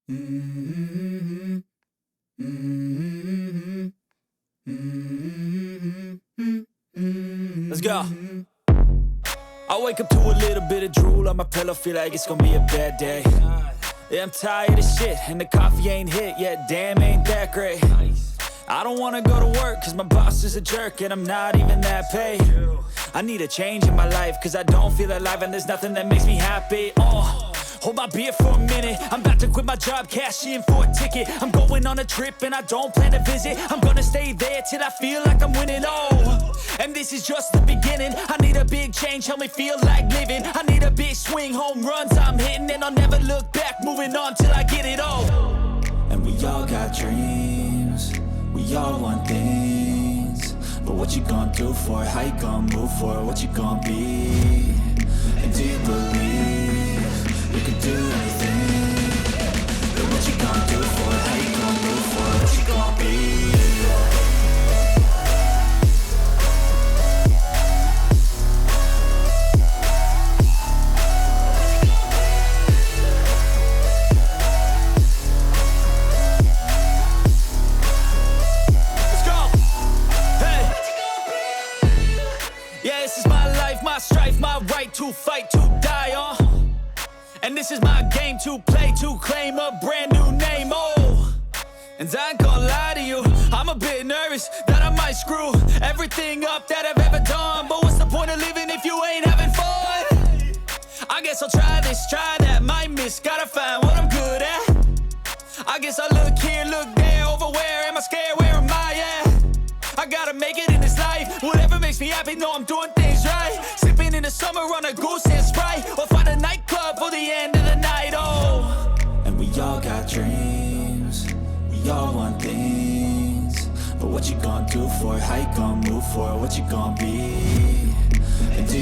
Mm-hmm. Mm-hmm. Mm-hmm. Let's go. I wake up to a little bit of drool on my pillow, feel like it's gonna be a bad day. Yeah, I'm tired of shit, and the coffee ain't hit yet, damn, ain't that great. I don't wanna go to work, cause my boss is a jerk, and I'm not even that paid. I need a change in my life, cause I don't feel alive, and there's nothing that makes me happy. Hold my beer for a minute, I'm about to quit my job, cash in for a ticket. I'm going on a trip and I don't plan to visit. I'm gonna stay there till I feel like I'm winning, and this is just the beginning. I need a big change, help me feel like living. I need a big swing, home runs I'm hitting, and I'll never look back, moving on till I get it all. And we all got dreams, we all want things, but what you gonna do for it? How you gonna move for it? What you gonna be? And do you believe you can do anything? But what you gonna do for it? How you gonna move for it? What you gonna be? My strife, my right to fight, to die on. And this is my game to play, to claim a brand new name, And I ain't gonna lie to you, I'm a bit nervous that I might screw everything up that I've ever done. But what's the point of living if you ain't having fun? I guess I'll try this, try that, might miss, gotta find what I'm good at. I guess I look here, look there, over where am I scared, where am I at? I gotta make it in this life, whatever makes me happy, know I'm doing things right. Sipping in the summer on a goose and Sprite, or find a nightclub for the end of the night, And we all got dreams, we all want things, but what you gonna do for it? How you gonna move for it? What you gonna be? And do